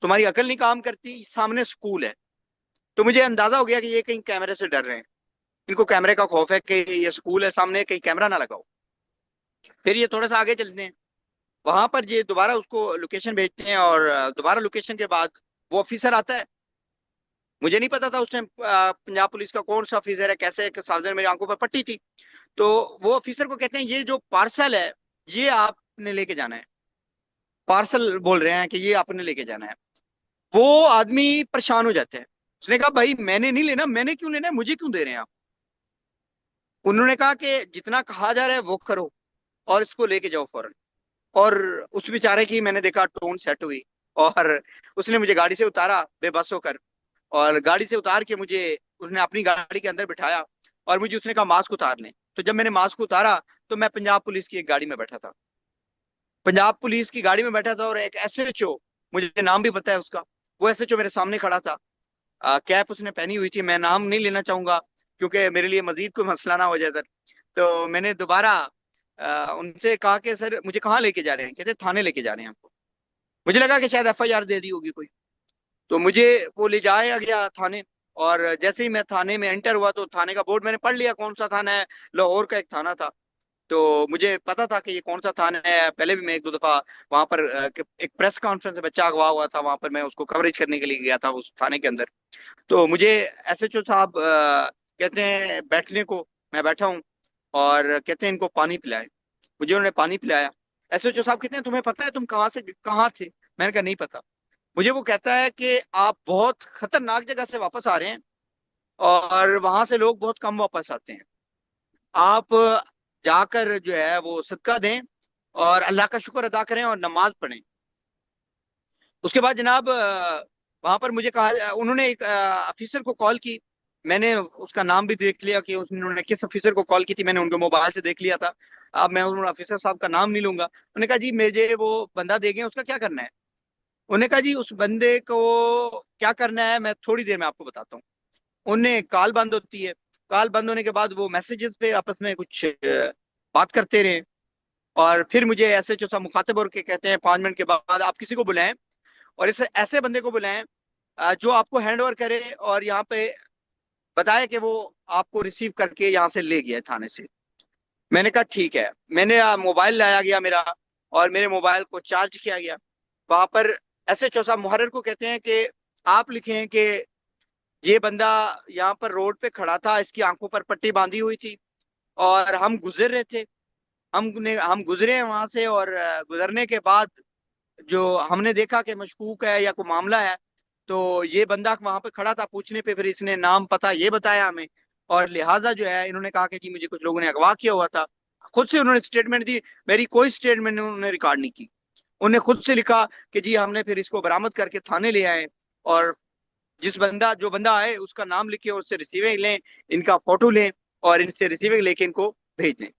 तुम्हारी अकल नहीं काम करती, सामने स्कूल है। तो मुझे अंदाजा हो गया कि ये कहीं कैमरे से डर रहे हैं, इनको कैमरे का खौफ है कि ये स्कूल है सामने, कहीं कैमरा ना लगाओ। फिर ये थोड़ा सा आगे चलते हैं, वहां पर ये दोबारा उसको लोकेशन भेजते हैं। और दोबारा लोकेशन के बाद वो ऑफिसर आता है। मुझे नहीं पता था उस टाइम पंजाब पुलिस का कौन सा ऑफिसर है, कैसे सावधान, मेरी आंखों पर पट्टी थी। तो वो ऑफिसर को कहते हैं ये जो पार्सल है ये आपने लेके जाना है। पार्सल बोल रहे हैं कि ये आपने लेके जाना है। वो आदमी परेशान हो जाते हैं। उसने कहा भाई मैंने नहीं लेना, मैंने क्यों लेना है, मुझे क्यों दे रहे हैं आप। उन्होंने कहा कि जितना कहा जा रहा है वो करो और इसको लेके जाओ फौरन। और उस बेचारे की मैंने देखा टोन सेट हुई, और उसने मुझे गाड़ी से उतारा बेबस होकर। और गाड़ी से उतार के मुझे उसने अपनी गाड़ी के अंदर बिठाया। और मुझे उसने कहा मास्क उतार लें। तो जब मैंने मास्क उतारा तो मैं पंजाब पुलिस की एक गाड़ी में बैठा था, पंजाब पुलिस की गाड़ी में बैठा था, और एक एसएचओ, मुझे नाम भी पता है उसका, वो एसएचओ मेरे सामने खड़ा था। कैप उसने पहनी हुई थी, मैं नाम नहीं लेना चाहूंगा क्योंकि मेरे लिए मजीद कोई मसला ना हो जाए सर। तो मैंने दोबारा उनसे कहा कि सर मुझे कहाँ लेके जा रहे हैं, कहते थाने लेके जा रहे हैं आपको। मुझे लगा कि शायद एफआईआर दे दी होगी कोई, तो मुझे वो ले जाया गया थाने। और जैसे ही मैं थाने में एंटर हुआ तो थाने का बोर्ड मैंने पढ़ लिया कौन सा थाना है, लाहौर का एक थाना था। तो मुझे पता था कि ये कौन सा थाना है, पहले भी मैं एक दो दफा वहां पर एक प्रेस कॉन्फ्रेंस में बच्चा अगवा हुआ था, वहां पर मैं उसको कवरेज करने के लिए गया था उस थाने के अंदर। तो मुझे एसएचओ साहब कहते हैं बैठने को, मैं बैठा हूँ, और कहते हैं इनको पानी पिलाएं। मुझे उन्होंने पानी पिलाया। एसएचओ साहब कहते हैं तुम्हें पता है तुम कहाँ से कहाँ थे? मैंने कहा नहीं पता। मुझे वो कहता है कि आप बहुत खतरनाक जगह से वापस आ रहे हैं, और वहां से लोग बहुत कम वापस आते हैं, आप जाकर जो है वो सदका दें और अल्लाह का शुक्र अदा करें और नमाज पढ़ें। उसके बाद जनाब वहां पर मुझे कहा, उन्होंने एक ऑफिसर को कॉल की। मैंने उसका नाम भी देख लिया कि उन्होंने किस ऑफिसर को कॉल की थी, मैंने उनके मोबाइल से देख लिया था। अब मैं उन ऑफिसर साहब का नाम नहीं लूंगा। उन्होंने कहा जी मुझे वो बंदा दे गए, उसका क्या करना है? उन्होंने कहा जी उस बंदे को क्या करना है मैं थोड़ी देर में आपको बताता हूँ। उन्हें कॉल बंद होती है, कॉल बंद होने के बाद वो मैसेजेस पे आपस में कुछ बात करते रहे। और फिर मुझे ऐसे जो सा मुखातिब और के कहते हैं 5 मिनट के बाद आप किसी को बुलाएं, और इस ऐसे बंदे को बुलाएं जो आपको हैंड ओवर करे और यहाँ पे बताए कि वो आपको रिसीव करके यहाँ से ले गया है थाने से। मैंने कहा ठीक है। मैंने मोबाइल लाया गया मेरा, और मेरे मोबाइल को चार्ज किया गया। वहां पर ऐसे चौसा मुहर्रिर को कहते हैं कि आप लिखें कि ये बंदा यहाँ पर रोड पे खड़ा था, इसकी आंखों पर पट्टी बांधी हुई थी, और हम गुजर रहे थे। हम गुजरे हैं वहां से, और गुजरने के बाद जो हमने देखा कि मशकूक है या कोई मामला है, तो ये बंदा वहां पे खड़ा था। पूछने पे फिर इसने नाम पता ये बताया हमें, और लिहाजा जो है इन्होंने कहा कि जी मुझे कुछ लोगों ने अगवा किया हुआ था। खुद से उन्होंने स्टेटमेंट दी, मेरी कोई स्टेटमेंट उन्होंने रिकॉर्ड नहीं की। उन्होंने खुद से लिखा कि जी हमने फिर इसको बरामद करके थाने ले आए, और जो बंदा आए उसका नाम लिखे और उससे रिसीविंग लें, इनका फोटो लें, और इनसे रिसीविंग लेके इनको भेज दें।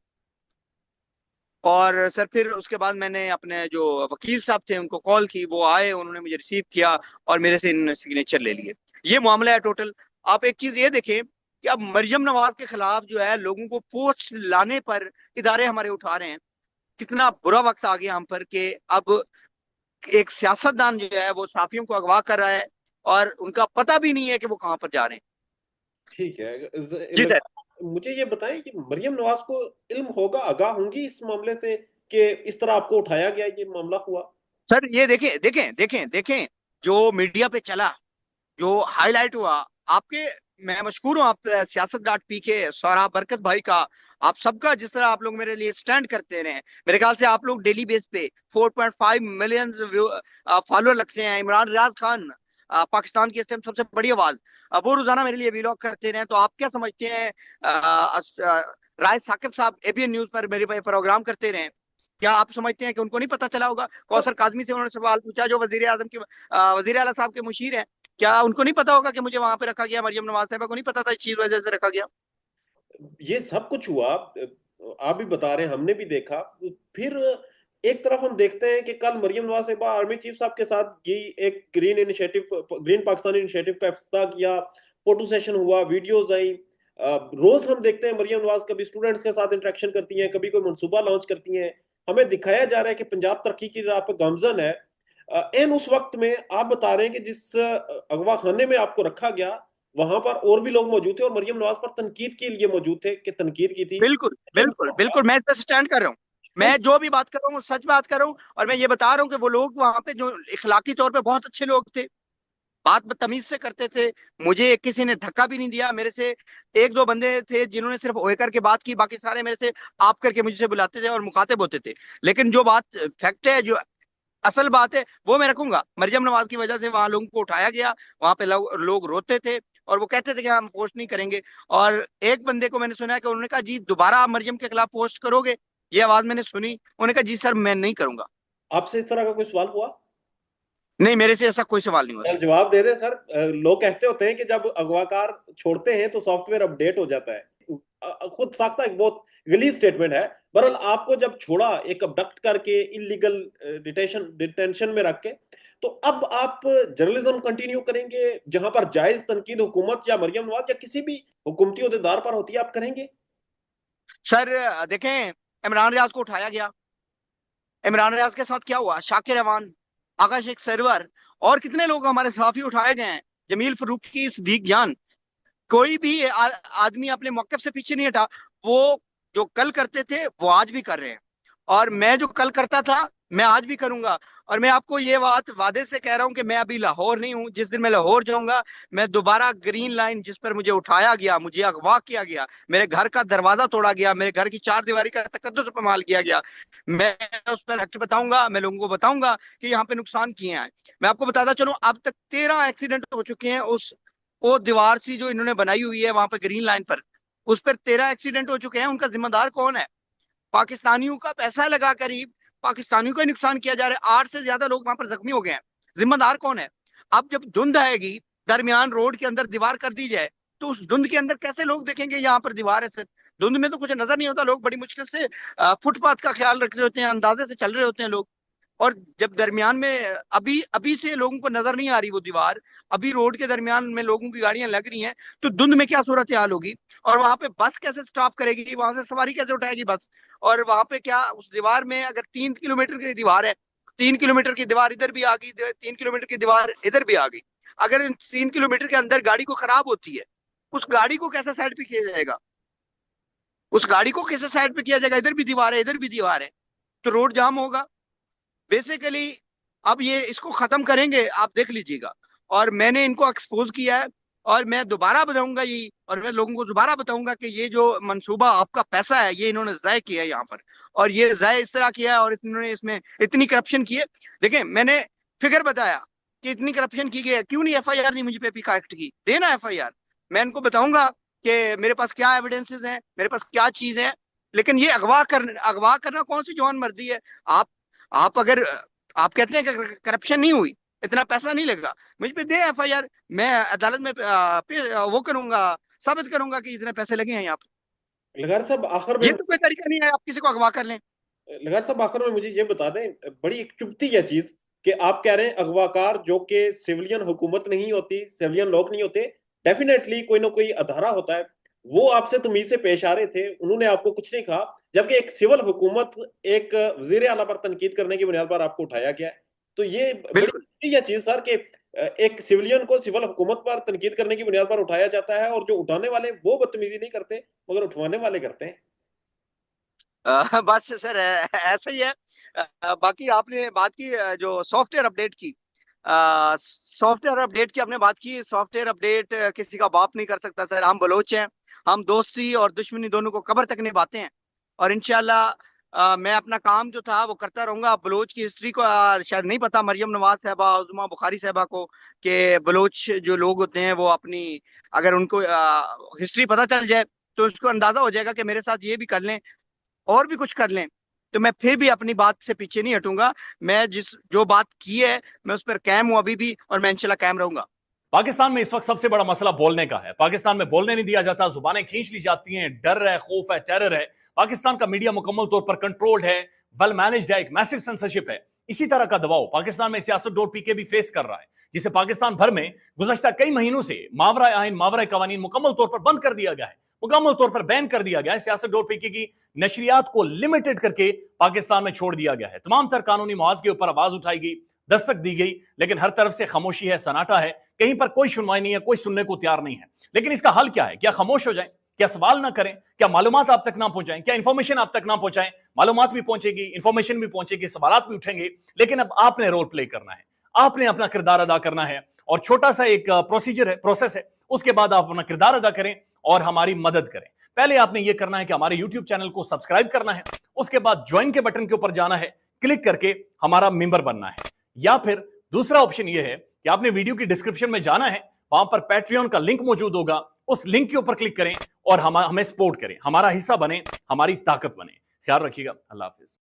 और सर फिर उसके बाद मैंने अपने जो वकील साहब थे उनको कॉल की, वो आए, उन्होंने मुझे रिसीव किया और मेरे से इन्होंने सिग्नेचर ले लिए। ये मामला है टोटल। आप एक चीज ये देखें कि अब मरियम नवाज के खिलाफ जो है लोगों को पोस्ट लाने पर इदारे हमारे उठा रहे हैं। कितना बुरा वक्त आ गया हम पर कि अब एक सियासतदान जो है वो साफियों को अगवा कर रहा है, और उनका पता भी नहीं है कि वो कहाँ पर जा रहे हैं। ठीक है। जी सर। मुझे ये बताएं कि मरियम नवाज को इल्म होगा, आगाह होंगी इस मामले से कि इस तरह आपको उठाया गया, ये मामला हुआ? सर ये देखें देखें देखें देखें, जो मीडिया पे चला, जो हाईलाइट हुआ आपके, मैं मशहूर हूँ आप सियासत डॉट पी के सौरा बरकत भाई का, आप सबका, जिस तरह आप लोग मेरे लिए स्टैंड करते रहे। मेरे ख्याल से आप लोग डेली बेस पे 4.5 मिलियन फॉलोअर रखते हैं। इमरान रियाज खान पाकिस्तान की इस टाइम सबसे बड़ी आवाज, वो रोजाना मेरे लिए वीलॉग करते रहे। तो आप क्या समझते हैं राय साकिब साहब एबीएन न्यूज पर मेरे पे प्रोग्राम करते रहे, क्या आप समझते हैं कि उनको नहीं पता चला होगा? सर, कौसर काजमी से उन्होंने सवाल पूछा जो वजीर आजम के वजीर आला साहब के मुशीर हैं, क्या उनको नहीं पता होगा कि मुझे वहां पे रखा गया? मरियम नवाज साहबा को नहीं पता था इस चीज वजह से रखा गया? ये सब कुछ हुआ, आप भी बता रहे हैं, हमने भी देखा। फिर एक तरफ हम देखते हैं कि कल मरियम नवाज साहिबा आर्मी चीफ साहब के साथ ये एक ग्रीन पाकिस्तान इनिशिएटिव का इफ्तिताह किया, फोटो सेशन हुआ, वीडियोस आई। रोज हम देखते हैं मरियम नवाज कभी स्टूडेंट्स के साथ इंटरेक्शन करती हैं, कभी कोई मंसूबा लॉन्च करती हैं। हमें दिखाया जा रहा है कि पंजाब तरक्की की राह पे गामजन है। एन उस वक्त में आप बता रहे हैं कि जिस अगवा खाने में आपको रखा गया, वहां पर और भी लोग मौजूद थे और मरियम नवाज पर तनकीद के लिए मौजूद थे, कि तनकीद की थी। बिल्कुल बिल्कुल बिल्कुल, मैं इस पर स्टैंड कर रहा हूँ। मैं फिर जो भी बात कर रहा हूँ वो सच बात कर रहा हूँ, और मैं ये बता रहा हूँ कि वो लोग वहां पे जो इखलाकी तौर पे बहुत अच्छे लोग थे, बात बदतमीज से करते थे। मुझे किसी ने धक्का भी नहीं दिया मेरे से। एक दो बंदे थे जिन्होंने सिर्फ ओए करके बात की, बाकी सारे मेरे से आप करके मुझसे बुलाते थे और मुखातिब होते थे। लेकिन जो बात फैक्ट है, जो असल बात है, वो मैं रखूंगा। मरियम नवाज की वजह से वहां लोगों को उठाया गया, वहां पे लोग रोते थे, और वो कहते थे कि हम पोस्ट नहीं करेंगे। और एक बंदे को मैंने सुना है कि उन्होंने कहा जी दोबारा आप मरियम के खिलाफ पोस्ट करोगे? ये आवाज मैंने सुनी। उन्होंने कहा जी सर मैं नहीं करूंगा। आपसे इस तरह का कोई सवाल हुआ? नहीं, मेरे से ऐसा कोई सवाल नहीं हुआ यार सर। जवाब दे दे सर। लोग कहते होते हैं कि जब अगवाकार छोड़ते हैं तो सॉफ्टवेयर अपडेट हो जाता है। खुद साख्ता एक बहुत गलीज स्टेटमेंट है। बहरहाल आपको जब छोड़ा एक अबडक्ट करके इलीगल डिटेंशन में रख के, तो अब आप जर्नलिज्म कंटिन्यू करेंगे जहां पर जायज तनकीद हुकूमत या मरियम नवाज या किसी भी हुकूमती अहदेदार पर होती है, आप करेंगे? सर देखें, इमरान रियाज को उठाया गया। इमरान रियाज के साथ क्या हुआ? शाकिर रवान, आगा शेख सरवर और कितने लोग हमारे सहाफी उठाए गए हैं, जमील फरूकी, सदीक जान। कोई भी आदमी अपने मौकफ से पीछे नहीं हटा। वो जो कल करते थे वो आज भी कर रहे हैं, और मैं जो कल करता था मैं आज भी करूंगा। और मैं आपको ये बात वादे से कह रहा हूं कि मैं अभी लाहौर नहीं हूं। जिस दिन मैं लाहौर जाऊंगा, मैं दोबारा ग्रीन लाइन जिस पर मुझे उठाया गया, मुझे अगवा किया गया, मेरे घर का दरवाजा तोड़ा गया, मेरे घर की चार दीवारी का तकद्दुस पामाल किया गया, मैं उस पर एक्ट बताऊंगा। मैं लोगों को बताऊंगा कि यहाँ पे नुकसान किए हैं। मैं आपको बताता चलूं, अब तक 13 एक्सीडेंट हो चुके हैं। उस वो दीवार सी जो इन्होंने बनाई हुई है वहां पर ग्रीन लाइन पर, उस पर 13 एक्सीडेंट हो चुके हैं। उनका जिम्मेदार कौन है? पाकिस्तानियों का पैसा लगा करीब पाकिस्तानियों का नुकसान किया जा रहा है। 8 से ज्यादा लोग वहां पर जख्मी हो गए हैं। जिम्मेदार कौन है? अब जब धुंध आएगी, दरमियान रोड के अंदर दीवार कर दी जाए, तो उस धुंध के अंदर कैसे लोग देखेंगे यहाँ पर दीवार है? सर, धुंध में तो कुछ नजर नहीं होता। लोग बड़ी मुश्किल से फुटपाथ का ख्याल रख रहे होते हैं, अंदाजे से चल रहे होते हैं लोग। और जब दरमियान में अभी अभी से लोगों को नजर नहीं आ रही वो दीवार, अभी रोड के दरमियान में लोगों की गाड़ियां लग रही हैं, तो धुंध में क्या सूरत हाल होगी? और वहां पे बस कैसे स्टॉप करेगी? वहां से सवारी कैसे उठाएगी बस? और वहां पे क्या उस दीवार में, अगर 3 किलोमीटर की दीवार है, 3 किलोमीटर की दीवार इधर भी आ गई, 3 किलोमीटर की दीवार इधर भी आ गई, अगर इन 3 किलोमीटर के अंदर गाड़ी को खराब होती है, उस गाड़ी को कैसे साइड पे किया जाएगा? उस गाड़ी को कैसे साइड पे किया जाएगा? इधर भी दीवार है, इधर भी दीवार है, तो रोड जाम होगा बेसिकली। अब ये इसको खत्म करेंगे, आप देख लीजिएगा। और मैंने इनको एक्सपोज किया है, और मैं दोबारा बताऊंगा ये, और मैं लोगों को दोबारा बताऊंगा कि ये जो मंसूबा आपका पैसा है, ये इन्होंने जाय किया है यहाँ पर। और ये जाय इस तरह किया है, और इन्होंने इसमें इतनी करप्शन की है। देखिए, मैंने फिगर बताया कि इतनी करप्शन की गई है। क्यों नहीं एफआईआर नहीं मुझे पे पिका एक्ट की? देना एफआईआर। मैं इनको बताऊंगा कि मेरे पास क्या एविडेंसेस हैं, मेरे पास क्या चीज है। लेकिन ये अगवा करना कौन सी जवान मर्जी है? आप अगर आप कहते हैं कि करप्शन नहीं हुई, इतना पैसा नहीं लगा, मुझ पे दे एफआईआर। मैं अदालत में वो करूंगा, साबित करूंगा कि इतने पैसे लगे हैं यहाँ पे। लगार साहब आखिर में ये तो कोई तरीका नहीं है आप किसी को अगवा कर लें। लगार साहब आखिर में मुझे ये बता दें, बड़ी एक चुभती है चीज कि आप कह रहे हैं अगवाकार जो कि सिविलियन हुकूमत नहीं होती, सिविलियन लोग नहीं होते, डेफिनेटली कोई ना कोई अदारा होता है, वो आपसे तमीज से पेश आ रहे थे, उन्होंने आपको कुछ नहीं कहा, जबकि एक सिविल हुकूमत, एक वजीर आला पर तनकीद करने की बुनियाद पर आपको उठाया गया है। तो ये बिल्कुल। बड़ी यह चीज सर कि एक सिविलियन को सिविल हुकूमत पर तनकीद करने की बुनियाद पर उठाया जाता है, और जो उठाने वाले वो बदतमीजी नहीं करते मगर उठवाने वाले करते हैं। बस सर ऐसा ही है। बाकी आपने बात की जो सॉफ्टवेयर अपडेट की, सॉफ्टवेयर अपडेट की आपने बात की। सॉफ्टवेयर अपडेट किसी का बाप नहीं कर सकता सर। हम बलोच हैं, हम दोस्ती और दुश्मनी दोनों को कब्र तक निभाते हैं। और इंशाल्लाह मैं अपना काम जो था वो करता रहूंगा। बलोच की हिस्ट्री को शायद नहीं पता मरियम नवाज साहबा, उज़मा बुखारी साहबा को, कि बलोच जो लोग होते हैं वो अपनी, अगर उनको हिस्ट्री पता चल जाए तो उसको अंदाजा हो जाएगा कि मेरे साथ ये भी कर लें और भी कुछ कर लें, तो मैं फिर भी अपनी बात से पीछे नहीं हटूंगा। मैं जिस जो बात की है मैं उस पर कायम हूं अभी भी, और मैं इंशाल्लाह कायम रहूंगा। पाकिस्तान में इस वक्त सबसे बड़ा मसला बोलने का है। पाकिस्तान में बोलने नहीं दिया जाता, जुबानें खींच ली जाती हैं, डर है, खौफ है, टेरर है। पाकिस्तान का मीडिया मुकम्मल तौर पर कंट्रोल्ड है, वेल मैनेज्ड है, एक मैसिव सेंसरशिप है। इसी तरह का दबाव पाकिस्तान में सियासत.pk भी फेस कर रहा है, जिसे पाकिस्तान भर में गुज़श्ता कई महीनों से मावरा आइन, मावरा कवानीन मुकम्मल तौर पर बंद कर दिया गया है, मुकम्मल तौर पर बैन कर दिया गया है। सियासत.pk की नशरियात को लिमिटेड करके पाकिस्तान में छोड़ दिया गया है। तमाम तर कानूनी मुआवजे के ऊपर आवाज उठाई गई, दस्तक दी गई, लेकिन हर तरफ से खामोशी है, सन्नाटा है, कहीं पर कोई सुनवाई नहीं है, कोई सुनने को तैयार नहीं है। लेकिन इसका हल क्या है? क्या खामोश हो जाएं? क्या सवाल ना करें? क्या मालूमात आप तक ना पहुंचाएं? क्या इंफॉर्मेशन आप तक ना पहुंचाएं? मालूमात भी पहुंचेगी, इंफॉर्मेशन भी पहुंचेगी, सवाल भी उठेंगे, लेकिन अब आपने रोल प्ले करना है, आपने अपना किरदार अदा करना है। और छोटा सा एक प्रोसीजर है, प्रोसेस है, उसके बाद आप अपना किरदार अदा करें और हमारी मदद करें। पहले आपने यह करना है कि हमारे यूट्यूब चैनल को सब्सक्राइब करना है, उसके बाद ज्वाइन के बटन के ऊपर जाना है, क्लिक करके हमारा मेंबर बनना है। या फिर दूसरा ऑप्शन यह है कि आपने वीडियो की डिस्क्रिप्शन में जाना है, वहां पर पैट्रियन का लिंक मौजूद होगा, उस लिंक के ऊपर क्लिक करें और हमें सपोर्ट करें, हमारा हिस्सा बने, हमारी ताकत बने। ख्याल रखिएगा। अल्लाह हाफिज।